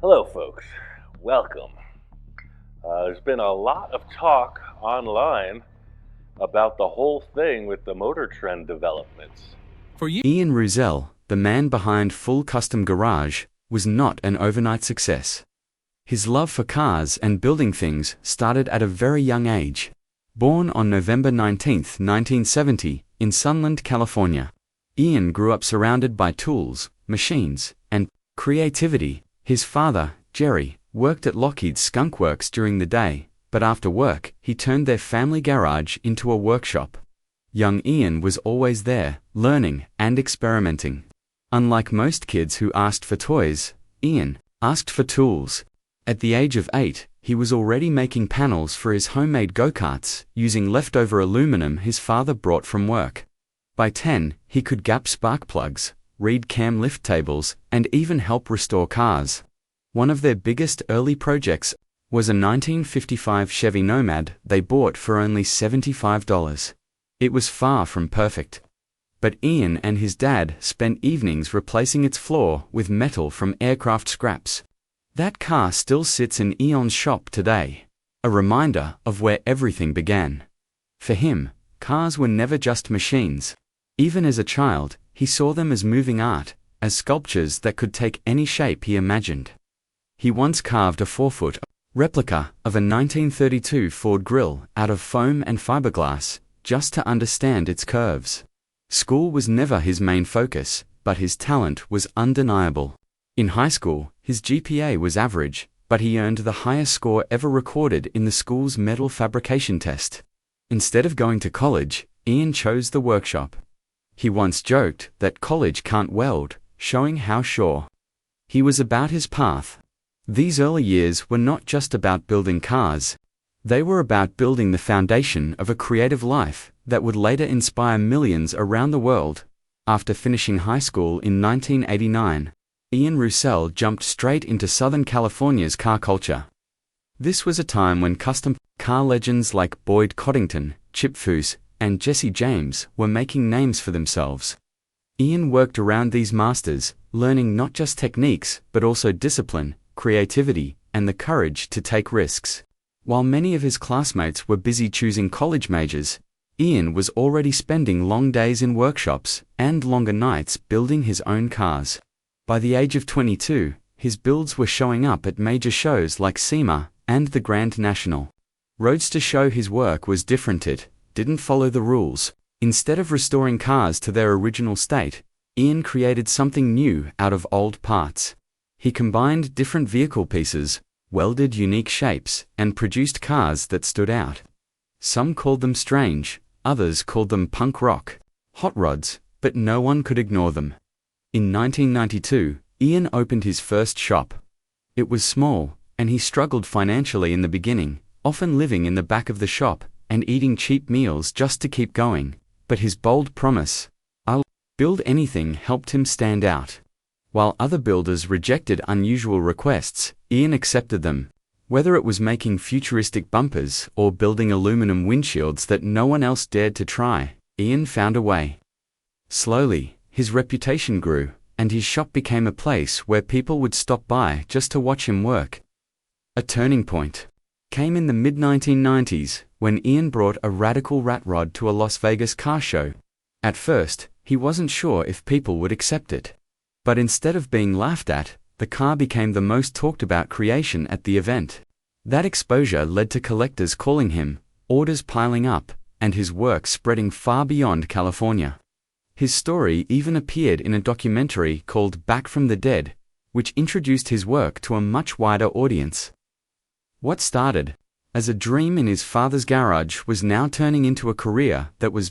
Hello, folks. Welcome. There's been a lot of talk online about the whole thing with the motor trend developments. For Ian Roussel, the man behind Full Custom Garage, was not an overnight success. His love for cars and building things started at a very young age. Born on November 19, 1970, in Sunland, California, Ian grew up surrounded by tools, machines, and creativity. His father, Jerry, worked at Lockheed's Skunk Works during the day, but after work, he turned their family garage into a workshop. Young Ian was always there, learning and experimenting. Unlike most kids who asked for toys, Ian asked for tools. At the age of 8, he was already making panels for his homemade go-karts, using leftover aluminum his father brought from work. By 10, he could gap spark plugs, read cam lift tables, and even help restore cars. One of their biggest early projects was a 1955 Chevy Nomad they bought for only $75. It was far from perfect. But Ian and his dad spent evenings replacing its floor with metal from aircraft scraps. That car still sits in Ian's shop today, a reminder of where everything began. For him, cars were never just machines. Even as a child, he saw them as moving art, as sculptures that could take any shape he imagined. He once carved a 4-foot replica of a 1932 Ford grille out of foam and fiberglass, just to understand its curves. School was never his main focus, but his talent was undeniable. In high school, his GPA was average, but he earned the highest score ever recorded in the school's metal fabrication test. Instead of going to college, Ian chose the workshop. He once joked that college can't weld, showing how sure he was about his path. These early years were not just about building cars. They were about building the foundation of a creative life that would later inspire millions around the world. After finishing high school in 1989, Ian Roussel jumped straight into Southern California's car culture. This was a time when custom car legends like Boyd Coddington, Chip Foose, and Jesse James were making names for themselves. Ian worked around these masters, learning not just techniques but also discipline, creativity, and the courage to take risks. While many of his classmates were busy choosing college majors, Ian was already spending long days in workshops and longer nights building his own cars. By the age of 22, his builds were showing up at major shows like SEMA and the Grand National. Roads to show his work was different. It didn't follow the rules. Instead of restoring cars to their original state, Ian created something new out of old parts. He combined different vehicle pieces, welded unique shapes, and produced cars that stood out. Some called them strange, others called them punk rock, hot rods, but no one could ignore them. In 1992, Ian opened his first shop. It was small, and he struggled financially in the beginning, often living in the back of the shop and eating cheap meals just to keep going. But his bold promise, "I'll build anything," helped him stand out. While other builders rejected unusual requests, Ian accepted them. Whether it was making futuristic bumpers or building aluminum windshields that no one else dared to try, Ian found a way. Slowly, his reputation grew, and his shop became a place where people would stop by just to watch him work. A turning point came in the mid-1990s, when Ian brought a radical rat rod to a Las Vegas car show. At first, he wasn't sure if people would accept it. But instead of being laughed at, the car became the most talked about creation at the event. That exposure led to collectors calling him, orders piling up, and his work spreading far beyond California. His story even appeared in a documentary called Back from the Dead, which introduced his work to a much wider audience. What started as a dream in his father's garage was now turning into a career that was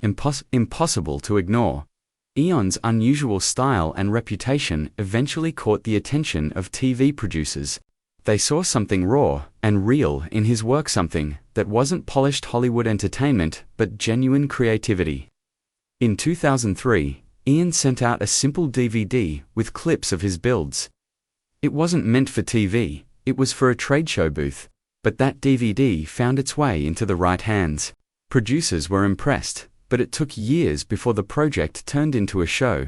impossible to ignore. Ian's unusual style and reputation eventually caught the attention of TV producers. They saw something raw and real in his work, something that wasn't polished Hollywood entertainment but genuine creativity. In 2003, Ian sent out a simple DVD with clips of his builds. It wasn't meant for TV, it was for a trade show booth. But that DVD found its way into the right hands. Producers were impressed, but it took years before the project turned into a show.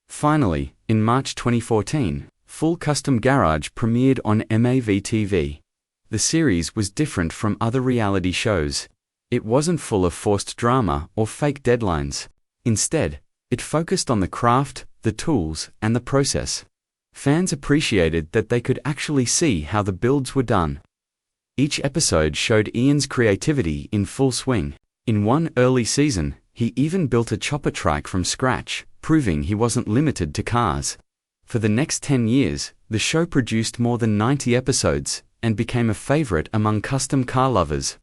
Finally, in March 2014, Full Custom Garage premiered on MAV-TV. The series was different from other reality shows. It wasn't full of forced drama or fake deadlines. Instead, it focused on the craft, the tools, and the process. Fans appreciated that they could actually see how the builds were done. Each episode showed Ian's creativity in full swing. In one early season, he even built a chopper trike from scratch, proving he wasn't limited to cars. For the next 10 years, the show produced more than 90 episodes and became a favorite among custom car lovers.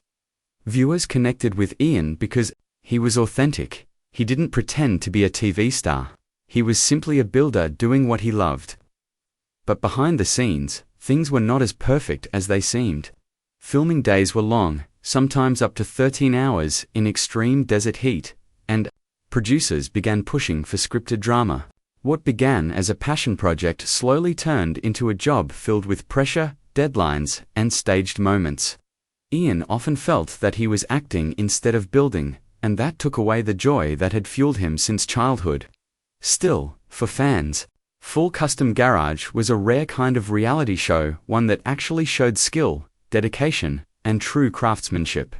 Viewers connected with Ian because he was authentic. He didn't pretend to be a TV star. He was simply a builder doing what he loved. But behind the scenes, things were not as perfect as they seemed. Filming days were long, sometimes up to 13 hours in extreme desert heat, and producers began pushing for scripted drama. What began as a passion project slowly turned into a job filled with pressure, deadlines, and staged moments. Ian often felt that he was acting instead of building, and that took away the joy that had fueled him since childhood. Still, for fans, Full Custom Garage was a rare kind of reality show, one that actually showed skill, dedication, and true craftsmanship.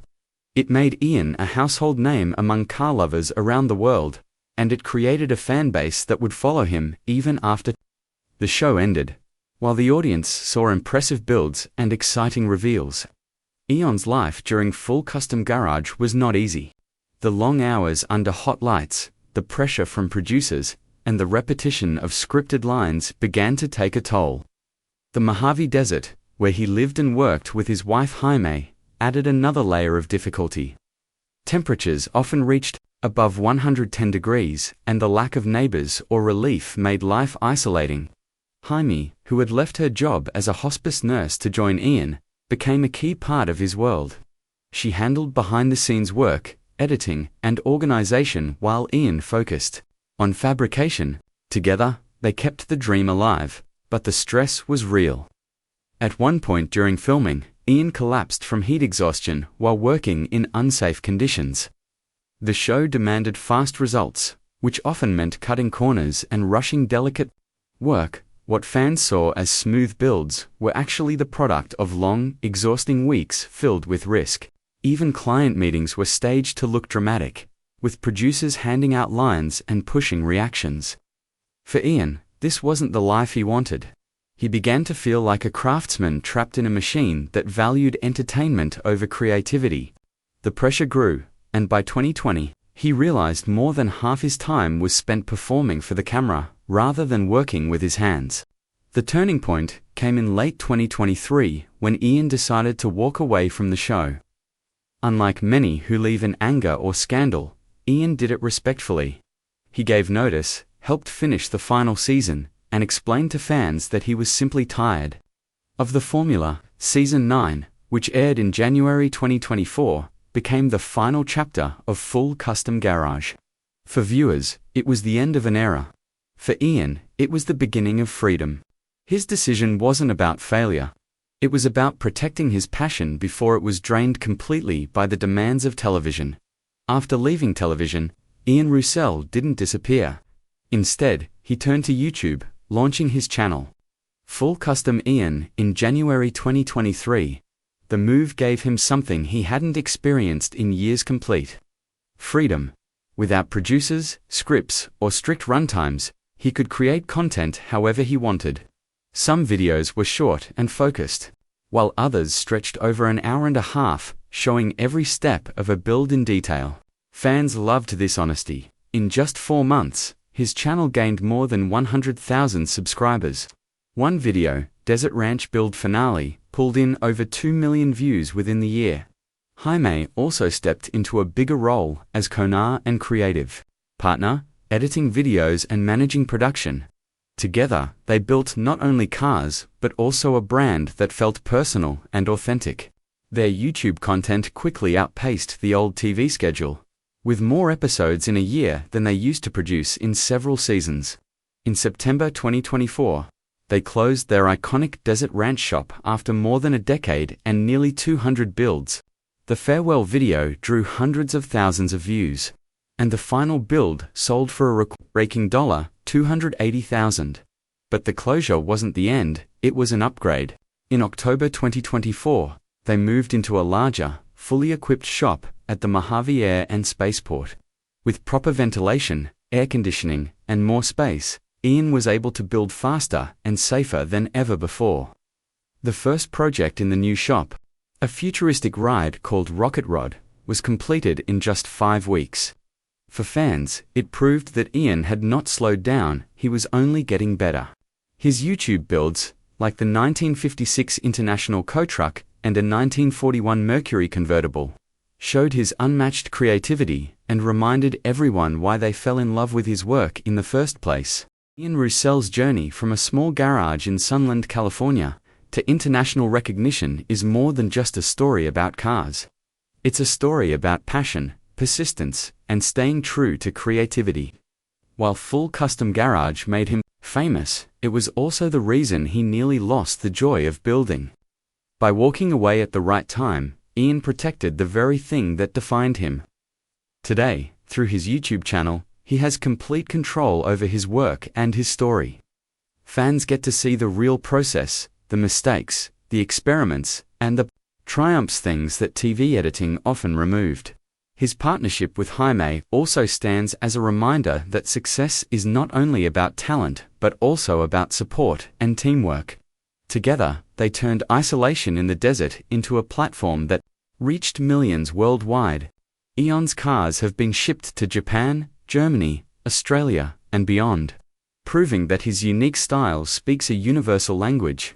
It made Ian a household name among car lovers around the world, and it created a fan base that would follow him even after the show ended. While the audience saw impressive builds and exciting reveals, Ian's life during Full Custom Garage was not easy. The long hours under hot lights, the pressure from producers, and the repetition of scripted lines began to take a toll. The Mojave Desert, where he lived and worked with his wife Jaime, added another layer of difficulty. Temperatures often reached above 110 degrees, and the lack of neighbors or relief made life isolating. Jaime, who had left her job as a hospice nurse to join Ian, became a key part of his world. She handled behind-the-scenes work, editing, and organization while Ian focused on fabrication. Together, they kept the dream alive, but the stress was real. At one point during filming, Ian collapsed from heat exhaustion while working in unsafe conditions. The show demanded fast results, which often meant cutting corners and rushing delicate work. What fans saw as smooth builds were actually the product of long, exhausting weeks filled with risk. Even client meetings were staged to look dramatic, with producers handing out lines and pushing reactions. For Ian, this wasn't the life he wanted. He began to feel like a craftsman trapped in a machine that valued entertainment over creativity. The pressure grew, and by 2020, he realized more than half his time was spent performing for the camera, rather than working with his hands. The turning point came in late 2023 when Ian decided to walk away from the show. Unlike many who leave in anger or scandal, Ian did it respectfully. He gave notice, helped finish the final season, and explained to fans that he was simply tired of the formula. Season 9, which aired in January 2024, became the final chapter of Full Custom Garage. For viewers, it was the end of an era. For Ian, it was the beginning of freedom. His decision wasn't about failure. It was about protecting his passion before it was drained completely by the demands of television. After leaving television, Ian Roussel didn't disappear. Instead, he turned to YouTube, launching his channel, Full Custom Ian, in January 2023. The move gave him something he hadn't experienced in years: complete freedom. Without producers, scripts, or strict runtimes, he could create content however he wanted. Some videos were short and focused, while others stretched over an hour and a half, showing every step of a build in detail. Fans loved this honesty. In just 4 months, his channel gained more than 100,000 subscribers. One video, Desert Ranch Build Finale, pulled in over 2 million views within the year. Jaime also stepped into a bigger role as co-star and creative partner, editing videos and managing production. Together, they built not only cars, but also a brand that felt personal and authentic. Their YouTube content quickly outpaced the old TV schedule, with more episodes in a year than they used to produce in several seasons. In September 2024, they closed their iconic Desert Ranch shop after more than a decade and nearly 200 builds. The farewell video drew hundreds of thousands of views, and the final build sold for a record-breaking $280,000. But the closure wasn't the end, it was an upgrade. In October 2024, they moved into a larger, fully equipped shop at the Mojave Air and Spaceport. With proper ventilation, air conditioning, and more space, Ian was able to build faster and safer than ever before. The first project in the new shop, a futuristic ride called Rocket Rod, was completed in just 5 weeks. For fans, it proved that Ian had not slowed down, he was only getting better. His YouTube builds, like the 1956 International Coach Truck and a 1941 Mercury convertible, showed his unmatched creativity and reminded everyone why they fell in love with his work in the first place. Ian Roussel's journey from a small garage in Sunland, California, to international recognition is more than just a story about cars. It's a story about passion, persistence, and staying true to creativity. While Full Custom Garage made him famous, it was also the reason he nearly lost the joy of building. By walking away at the right time, Ian protected the very thing that defined him. Today, through his YouTube channel, he has complete control over his work and his story. Fans get to see the real process, the mistakes, the experiments, and the triumphs, things that TV editing often removed. His partnership with Jaime also stands as a reminder that success is not only about talent but also about support and teamwork. Together, they turned isolation in the desert into a platform that reached millions worldwide. Ian's cars have been shipped to Japan, Germany, Australia, and beyond, proving that his unique style speaks a universal language.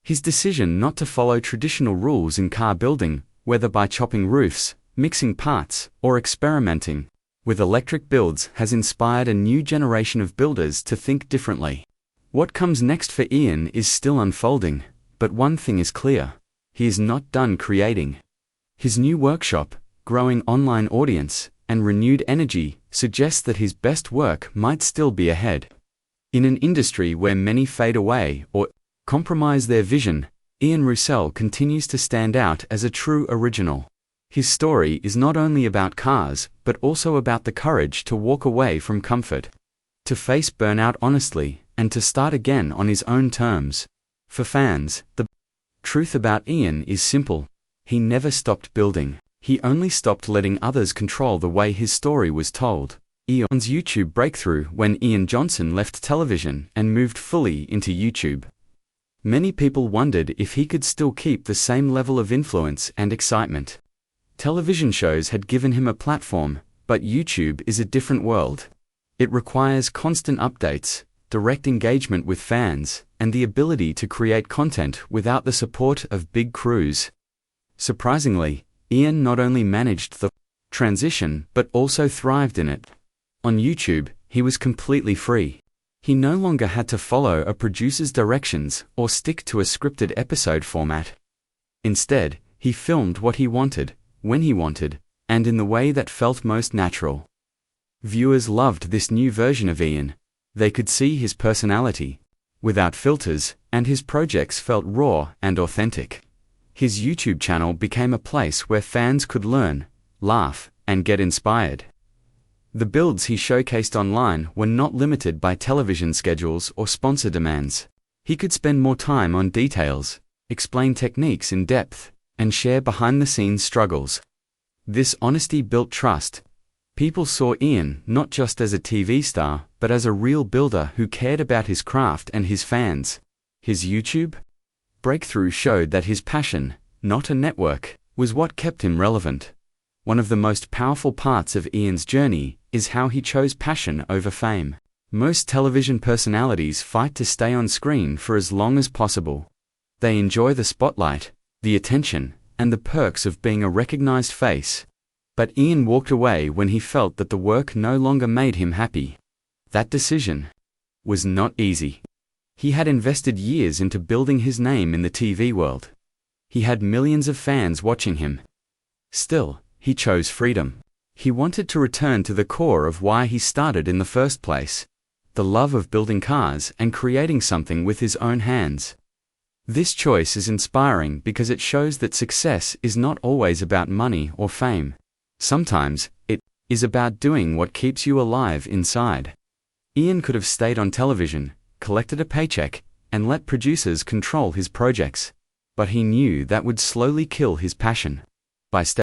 His decision not to follow traditional rules in car building, whether by chopping roofs, mixing parts, or experimenting with electric builds, has inspired a new generation of builders to think differently. What comes next for Ian is still unfolding, but one thing is clear: he is not done creating. His new workshop, growing online audience, and renewed energy suggests that his best work might still be ahead. In an industry where many fade away or compromise their vision, Ian Roussel continues to stand out as a true original. His story is not only about cars, but also about the courage to walk away from comfort, to face burnout honestly, and to start again on his own terms. For fans, the truth about Ian is simple: he never stopped building. He only stopped letting others control the way his story was told. Ian's YouTube breakthrough when Ian Johnson left television and moved fully into YouTube. Many people wondered if he could still keep the same level of influence and excitement. Television shows had given him a platform, but YouTube is a different world. It requires constant updates, direct engagement with fans, and the ability to create content without the support of big crews. Surprisingly, Ian not only managed the transition but also thrived in it. On YouTube, he was completely free. He no longer had to follow a producer's directions or stick to a scripted episode format. Instead, he filmed what he wanted, when he wanted, and in the way that felt most natural. Viewers loved this new version of Ian. They could see his personality, without filters, and his projects felt raw and authentic. His YouTube channel became a place where fans could learn, laugh, and get inspired. The builds he showcased online were not limited by television schedules or sponsor demands. He could spend more time on details, explain techniques in depth, and share behind-the-scenes struggles. This honesty built trust. People saw Ian not just as a TV star, but as a real builder who cared about his craft and his fans. His YouTube breakthrough showed that his passion, not a network, was what kept him relevant. One of the most powerful parts of Ian's journey is how he chose passion over fame. Most television personalities fight to stay on screen for as long as possible. They enjoy the spotlight, the attention, and the perks of being a recognized face. But Ian walked away when he felt that the work no longer made him happy. That decision was not easy. He had invested years into building his name in the TV world. He had millions of fans watching him. Still, he chose freedom. He wanted to return to the core of why he started in the first place: the love of building cars and creating something with his own hands. This choice is inspiring because it shows that success is not always about money or fame. Sometimes, it is about doing what keeps you alive inside. Ian could have stayed on television, collected a paycheck, and let producers control his projects. But he knew that would slowly kill his passion. By step